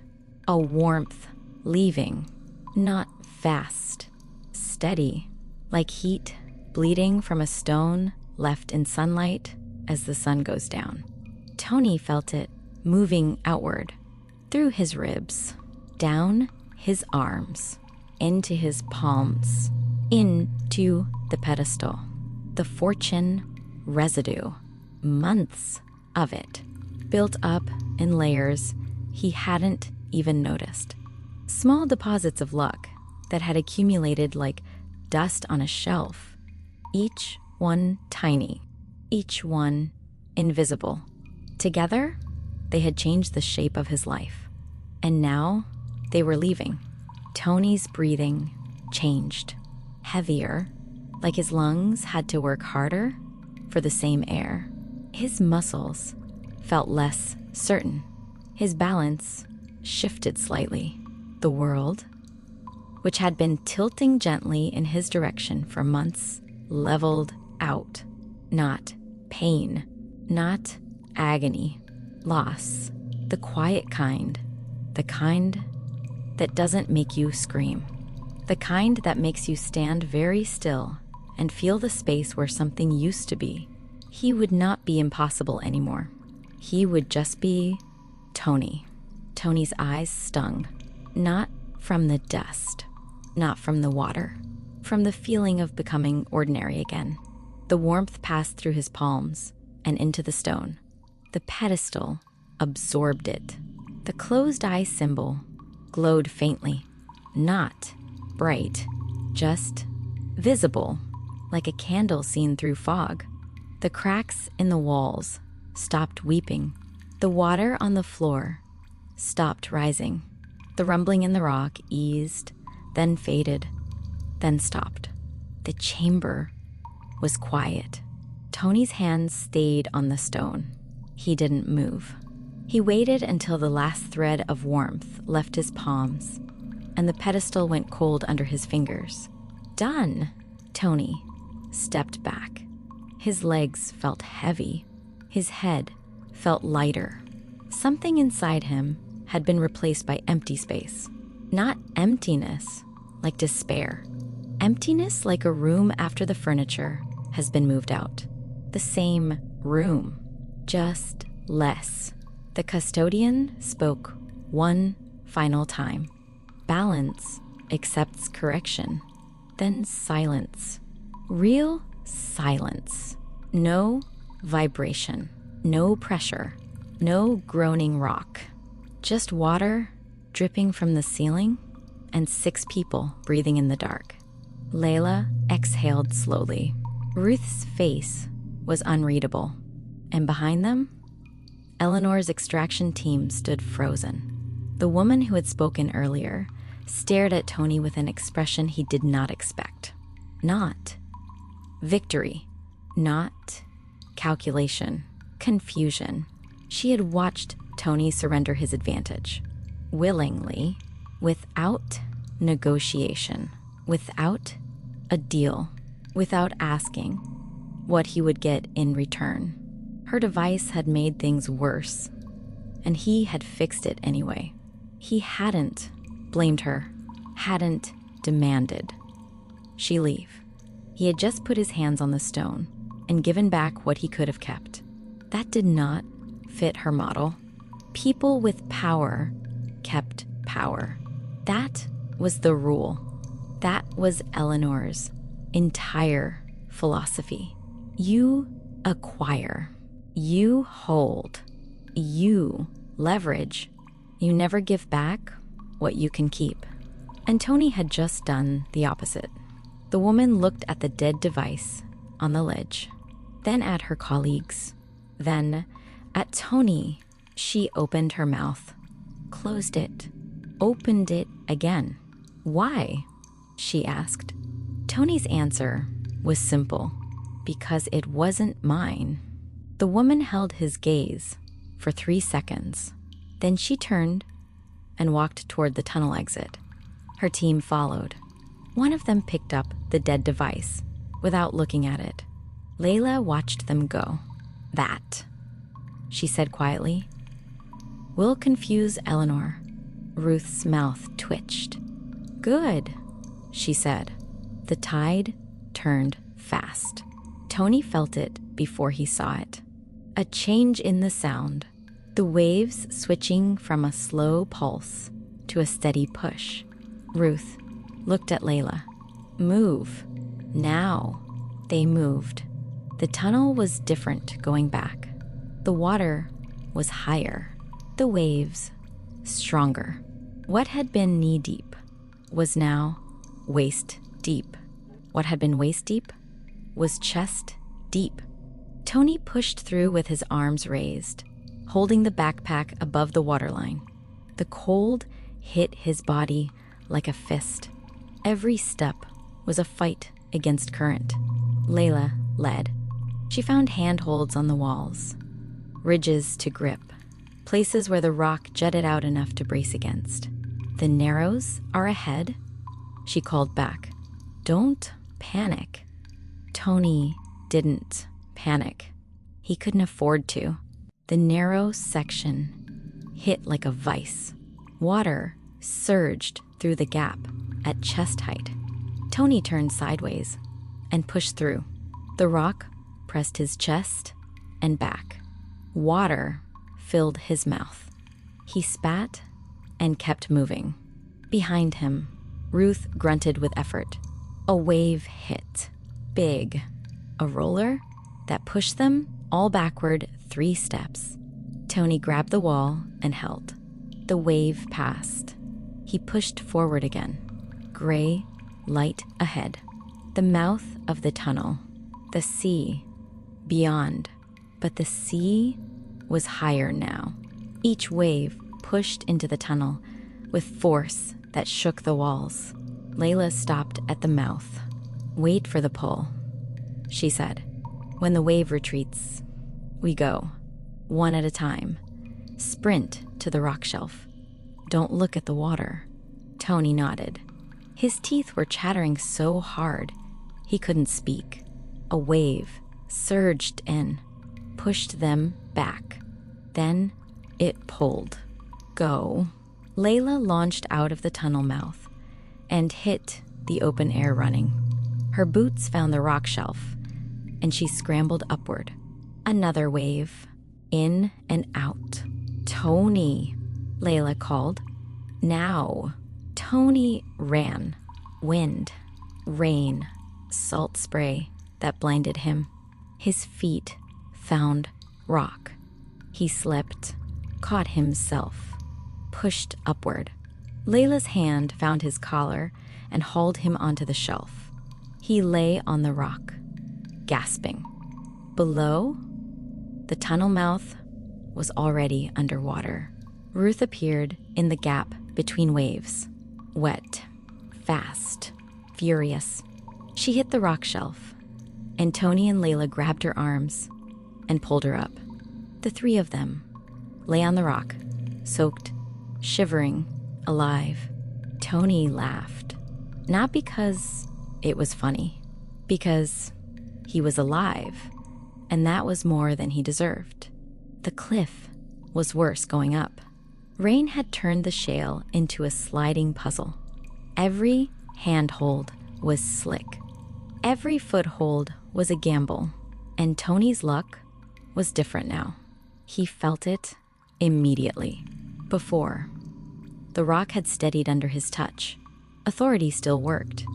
Speaker 1: a warmth leaving, not fast, steady, like heat bleeding from a stone left in sunlight as the sun goes down. Tony felt it moving outward, through his ribs, down his arms, into his palms, into the pedestal. The fortune residue, months of it, built up in layers he hadn't even noticed. Small deposits of luck that had accumulated like dust on a shelf, each one tiny, each one invisible. Together, they had changed the shape of his life. And now, they were leaving. Tony's breathing changed, heavier, like his lungs had to work harder for the same air. His muscles felt less certain. His balance shifted slightly. The world, which had been tilting gently in his direction for months, leveled out. Not pain, Not agony, loss, the quiet kind, the kind that doesn't make you scream, the kind that makes you stand very still and feel the space where something used to be. He would not be impossible anymore. He would just be Tony. Tony's eyes stung, not from the dust, not from the water, from the feeling of becoming ordinary again. The warmth passed through his palms and into the stone. The pedestal absorbed it. The closed eye symbol glowed faintly, not bright, just visible, like a candle seen through fog. The cracks in the walls stopped weeping. The water on the floor stopped rising. The rumbling in the rock eased, then faded, then stopped. The chamber was quiet. Tony's hands stayed on the stone. He didn't move. He waited until the last thread of warmth left his palms, and the pedestal went cold under his fingers. Done. Tony stepped back. His legs felt heavy. His head felt lighter. Something inside him had been replaced by empty space. Not emptiness, like despair. Emptiness like a room after the furniture has been moved out. The same room, just less. The custodian spoke one final time. Balance accepts correction. Then silence. Real silence. No vibration. No pressure. No groaning rock. Just water dripping from the ceiling and 6 people breathing in the dark. Layla exhaled slowly. Ruth's face was unreadable, and behind them, Eleanor's extraction team stood frozen. The woman who had spoken earlier stared at Tony with an expression he did not expect. Not victory, not calculation, confusion. She had watched Tony surrender his advantage, willingly, without negotiation, without a deal, without asking what he would get in return. Her device had made things worse, and he had fixed it anyway. He hadn't blamed her, hadn't demanded she leave. He had just put his hands on the stone and given back what he could have kept. That did not fit her model. People with power kept power. That was the rule. That was Eleanor's entire philosophy. You acquire. You hold. You leverage. You never give back what you can keep. And Tony had just done the opposite. The woman looked at the dead device on the ledge, then at her colleagues, then at Tony. She opened her mouth, closed it, opened it again. Why? She asked. Tony's answer was simple. Because it wasn't mine. The woman held his gaze for 3 seconds. Then she turned and walked toward the tunnel exit. Her team followed. One of them picked up the dead device without looking at it. Layla watched them go. That, she said quietly, will confuse Eleanor. Ruth's mouth twitched. Good, she said. The tide turned fast. Tony felt it before he saw it. A change in the sound. The waves switching from a slow pulse to a steady push. Ruth looked at Layla. Move. Now. They moved. The tunnel was different going back. The water was higher. The waves stronger. What had been knee-deep was now waist-deep. What had been waist-deep was chest-deep. Tony pushed through with his arms raised, holding the backpack above the waterline. The cold hit his body like a fist. Every step was a fight against current. Layla led. She found handholds on the walls, ridges to grip, places where the rock jutted out enough to brace against. The narrows are ahead, she called back. Don't panic. Tony didn't panic. He couldn't afford to. The narrow section hit like a vice. Water surged through the gap at chest height. Tony turned sideways and pushed through. The rock pressed his chest and back. Water filled his mouth. He spat and kept moving. Behind him, Ruth grunted with effort. A wave hit. Big. A roller that pushed them all backward 3 steps. Tony grabbed the wall and held. The wave passed. He pushed forward again. Gray light ahead. The mouth of the tunnel. The sea beyond. But the sea was higher now. Each wave pushed into the tunnel with force that shook the walls. Layla stopped at the mouth. "Wait for the pull," she said. "When the wave retreats, we go, one at a time. Sprint to the rock shelf. Don't look at the water." Tony nodded. His teeth were chattering so hard he couldn't speak. A wave surged in, pushed them back. Then it pulled. Go. Layla launched out of the tunnel mouth and hit the open air running. Her boots found the rock shelf, and she scrambled upward. Another wave, in and out. "Tony," Layla called. "Now." Tony ran. Wind, rain, salt spray that blinded him. His feet found rock. He slipped, caught himself, pushed upward. Layla's hand found his collar and hauled him onto the shelf. He lay on the rock, gasping. Below, the tunnel mouth was already underwater. Ruth appeared in the gap between waves, wet, fast, furious. She hit the rock shelf, and Tony and Layla grabbed her arms and pulled her up. The 3 of them lay on the rock, soaked, shivering, alive. Tony laughed, not because it was funny, because he was alive, and that was more than he deserved. The cliff was worse going up. Rain had turned the shale into a sliding puzzle. Every handhold was slick. Every foothold was a gamble, and Tony's luck was different now. He felt it immediately. Before, the rock had steadied under his touch. Authority still worked,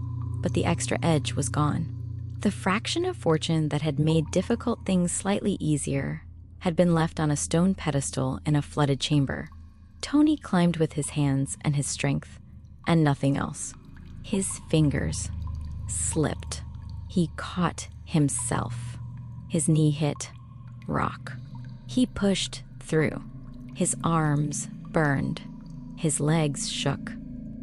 Speaker 1: but the extra edge was gone. The fraction of fortune that had made difficult things slightly easier had been left on a stone pedestal in a flooded chamber. Tony climbed with his hands and his strength, and nothing else. His fingers slipped. He caught himself. His knee hit rock. He pushed through. His arms burned. His legs shook.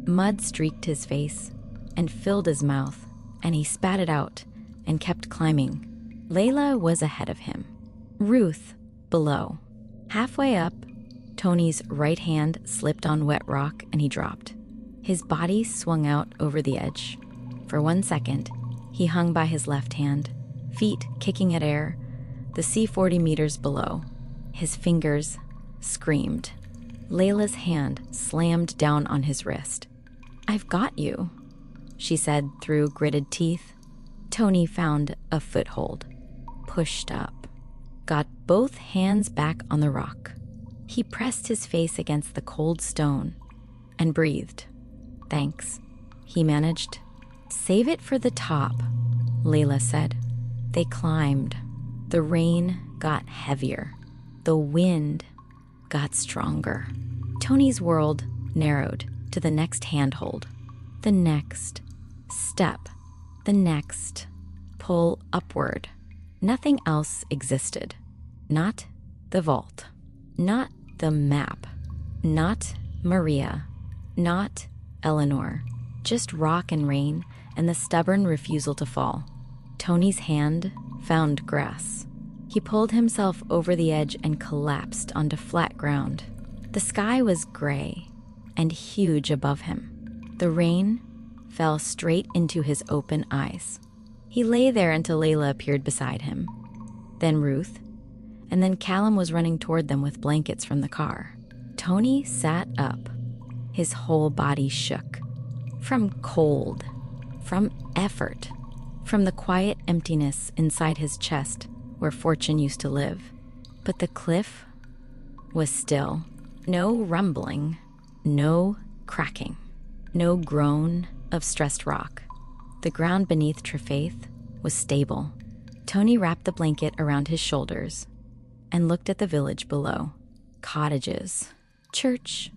Speaker 1: Mud streaked his face and filled his mouth, and he spat it out and kept climbing. Layla was ahead of him. Ruth below. Halfway up, Tony's right hand slipped on wet rock and he dropped. His body swung out over the edge. For 1 second, he hung by his left hand, feet kicking at air, the sea 40 meters below. His fingers screamed. Layla's hand slammed down on his wrist. "I've got you," she said through gritted teeth. Tony found a foothold, pushed up, got both hands back on the rock. He pressed his face against the cold stone and breathed. "Thanks," he managed. "Save it for the top," Layla said. They climbed. The rain got heavier. The wind got stronger. Tony's world narrowed to the next handhold, the next step, the next pull upward. Nothing else existed. Not the vault. Not the map. Not Maria. Not Eleanor. Just rock and rain and the stubborn refusal to fall. Tony's hand found grass. He pulled himself over the edge and collapsed onto flat ground. The sky was gray and huge above him. The rain fell straight into his open eyes. He lay there until Layla appeared beside him. Then Ruth, and then Callum was running toward them with blankets from the car. Tony sat up. His whole body shook. From cold, from effort, from the quiet emptiness inside his chest where Fortune used to live. But the cliff was still. No rumbling, no cracking, no groan of stressed rock. The ground beneath Trefaith was stable. Tony wrapped the blanket around his shoulders and looked at the village below. Cottages, church,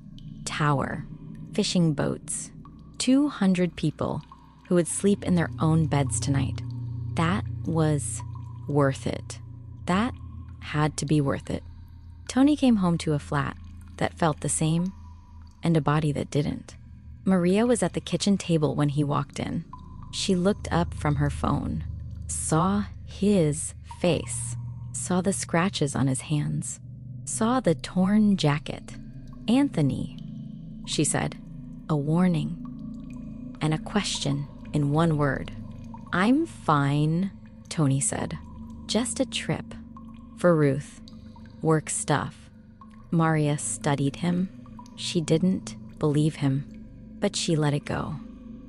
Speaker 1: tower, fishing boats. 200 people who would sleep in their own beds tonight. That was worth it. That had to be worth it. Tony came home to a flat that felt the same and a body that didn't. Maria was at the kitchen table when he walked in. She looked up from her phone, saw his face, saw the scratches on his hands, saw the torn jacket. Anthony, she said, a warning and a question in one word. I'm fine, Tony said. Just a trip. For Ruth. Work stuff. Maria studied him. She didn't believe him, but she let it go.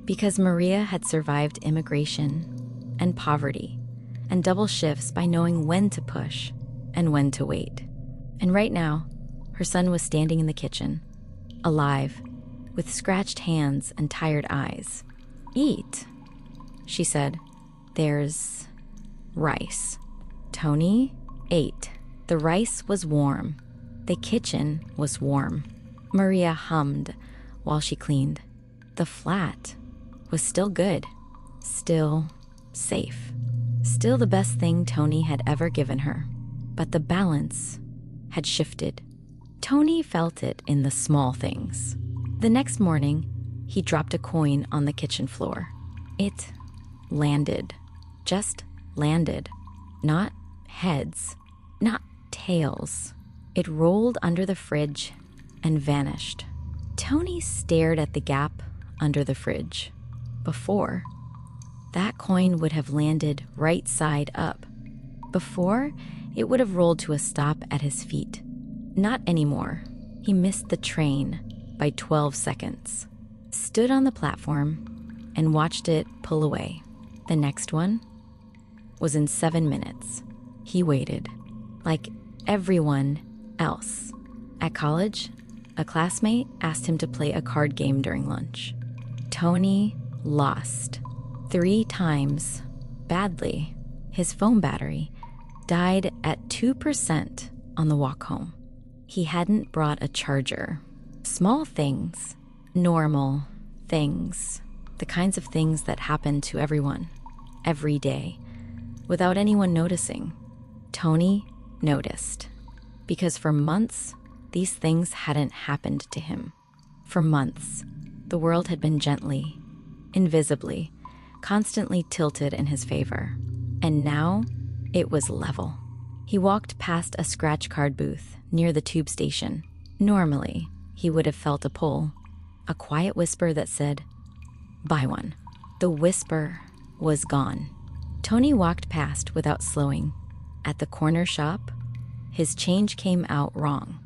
Speaker 1: Because Maria had survived immigration and poverty and double shifts by knowing when to push and when to wait. And right now, her son was standing in the kitchen, alive, with scratched hands and tired eyes. Eat, she said. There's rice. Tony ate. The rice was warm. The kitchen was warm. Maria hummed while she cleaned. The flat was still good, still safe, still the best thing Tony had ever given her. But the balance had shifted. Tony felt it in the small things. The next morning, he dropped a coin on the kitchen floor. It landed. Just landed. Not heads. Not tails. It rolled under the fridge and vanished. Tony stared at the gap under the fridge. Before, that coin would have landed right side up. Before, it would have rolled to a stop at his feet. Not anymore. He missed the train by 12 seconds. Stood on the platform and watched it pull away. The next one was in 7 minutes. He waited, like everyone else. At college, a classmate asked him to play a card game during lunch. Tony lost 3 times, badly. His phone battery died at 2% on the walk home. He hadn't brought a charger. Small things, normal things, the kinds of things that happen to everyone, every day, without anyone noticing. Tony noticed, because for months, these things hadn't happened to him. For months, the world had been gently, invisibly, constantly tilted in his favor. And now, it was level. He walked past a scratch card booth near the tube station. Normally, he would have felt a pull, a quiet whisper that said, "Buy one." The whisper was gone. Tony walked past without slowing. At the corner shop, his change came out wrong.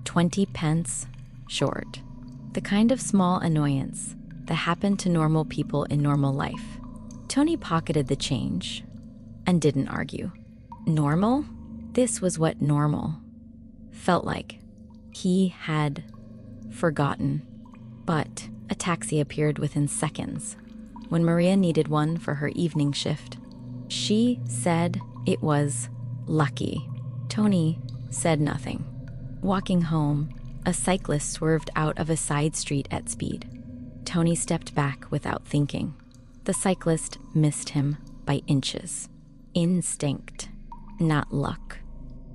Speaker 1: 20 pence short. The kind of small annoyance that happened to normal people in normal life. Tony pocketed the change and didn't argue. Normal? This was what normal felt like. He had forgotten. But a taxi appeared within seconds. When Maria needed one for her evening shift, she said it was lucky. Tony said nothing. Walking home, a cyclist swerved out of a side street at speed. Tony stepped back without thinking. The cyclist missed him by inches. Instinct, not luck.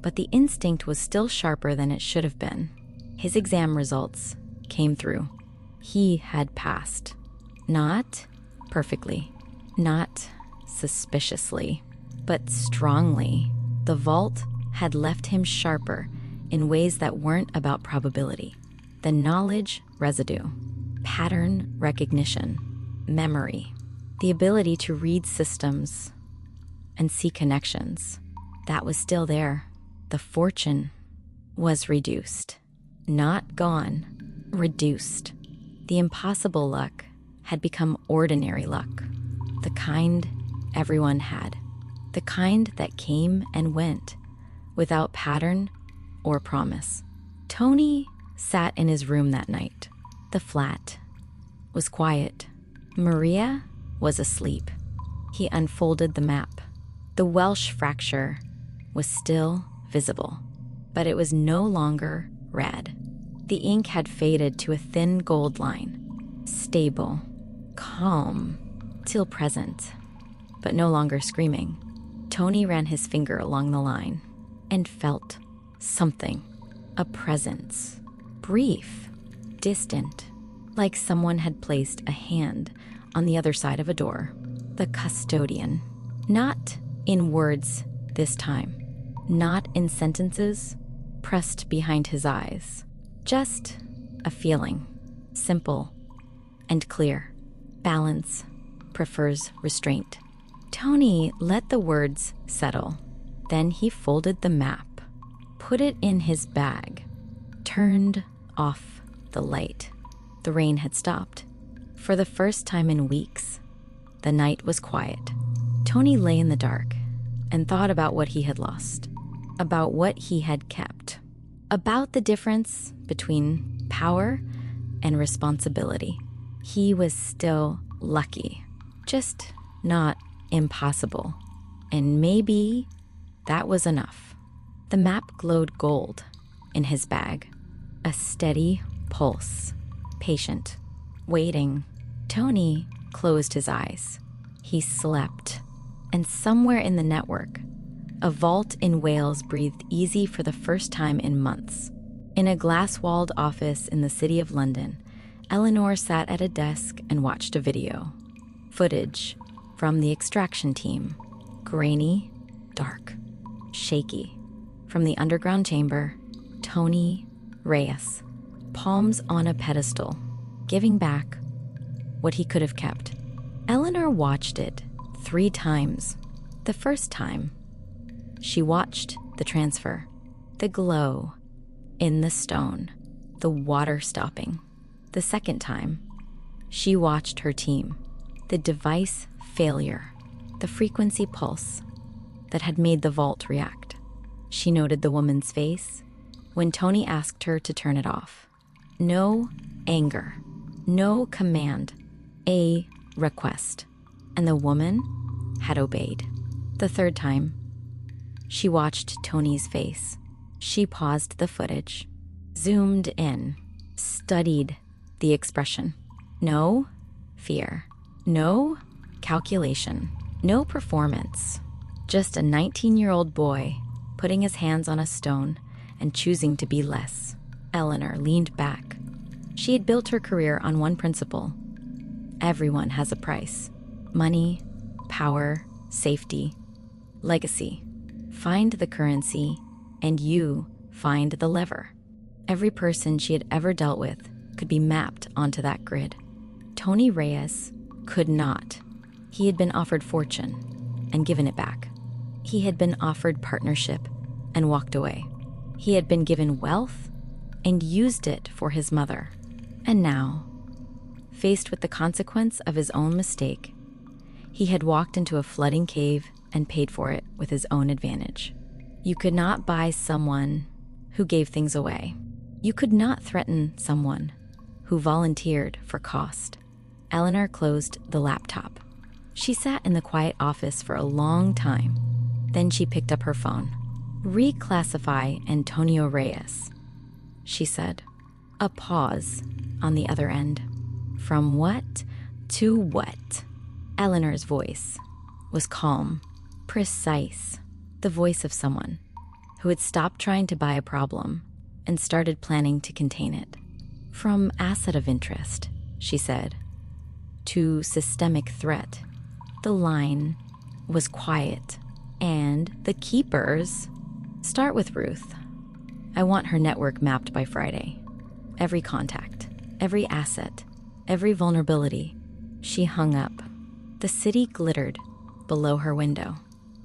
Speaker 1: But the instinct was still sharper than it should have been. His exam results came through. He had passed. Not perfectly, not suspiciously, but strongly. The vault had left him sharper in ways that weren't about probability. The knowledge residue, pattern recognition, memory, the ability to read systems and see connections. That was still there. the fortune was reduced. Not gone, reduced. The impossible luck had become ordinary luck. The kind everyone had. The kind that came and went without pattern or promise. Tony sat in his room that night. The flat was quiet. Maria was asleep. He unfolded the map. The Welsh fracture was still visible, but it was no longer red. The ink had faded to a thin gold line. Stable, calm, till present, but no longer screaming. Tony ran his finger along the line and felt something, a presence, brief, distant, like someone had placed a hand on the other side of a door. The custodian. Not in words this time, not in sentences pressed behind his eyes. Just a feeling, simple and clear. Balance prefers restraint. Tony let the words settle. Then he folded the map, put it in his bag, turned off the light. The rain had stopped. For the first time in weeks, the night was quiet. Tony lay in the dark and thought about what he had lost, about what he had kept, about the difference between power and responsibility. He was still lucky, just not impossible. And maybe that was enough. The map glowed gold in his bag, a steady pulse, patient, waiting. Tony closed his eyes. He slept, and somewhere in the network, a vault in Wales breathed easy for the first time in months. In a glass-walled office in the city of London, Eleanor sat at a desk and watched a video. Footage from the extraction team. Grainy, dark, shaky. From the underground chamber, Tony Reyes, palms on a pedestal, giving back what he could have kept. Eleanor watched it 3 times. The first time, she watched the transfer, the glow in the stone, the water stopping. The second time, she watched her team, the device failure, the frequency pulse that had made the vault react. She noted the woman's face when Tony asked her to turn it off. No anger, no command, a request. And the woman had obeyed. The third time, she watched Tony's face. She paused the footage, zoomed in, studied the expression. No fear, no calculation, no performance. Just a 19-year-old boy putting his hands on a stone and choosing to be less. Eleanor leaned back. She had built her career on one principle. Everyone has a price. Money, power, safety, legacy. Find the currency, and you find the lever. Every person she had ever dealt with could be mapped onto that grid. Tony Reyes could not. He had been offered fortune and given it back. He had been offered partnership and walked away. He had been given wealth and used it for his mother. And now, faced with the consequence of his own mistake, he had walked into a flooding cave and paid for it with his own advantage. You could not buy someone who gave things away. You could not threaten someone who volunteered for cost. Eleanor closed the laptop. She sat in the quiet office for a long time. Then she picked up her phone. "Reclassify Antonio Reyes," she said. A pause on the other end. From what to what? Eleanor's voice was calm, precise, the voice of someone who had stopped trying to buy a problem and started planning to contain it. From asset of interest, she said, to systemic threat. The line was quiet, and the keepers start with Ruth. I want her network mapped by Friday. Every contact, every asset, every vulnerability. She hung up. The city glittered below her window.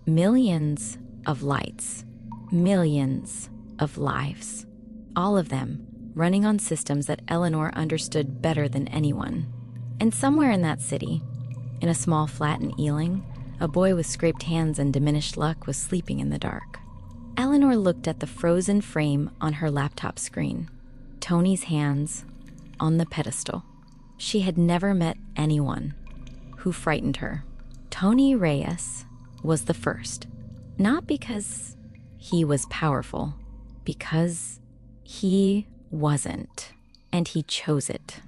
Speaker 1: Millions of lights Millions of lives. All of them running on systems that Eleanor understood better than anyone. And somewhere in that city, in a small flat in Ealing, a boy with scraped hands and diminished luck was sleeping in the dark. Eleanor looked at the frozen frame on her laptop screen. Tony's hands on the pedestal. She had never met anyone who frightened her. Tony Reyes was the first. Not because he was powerful, because he wasn't. And he chose it.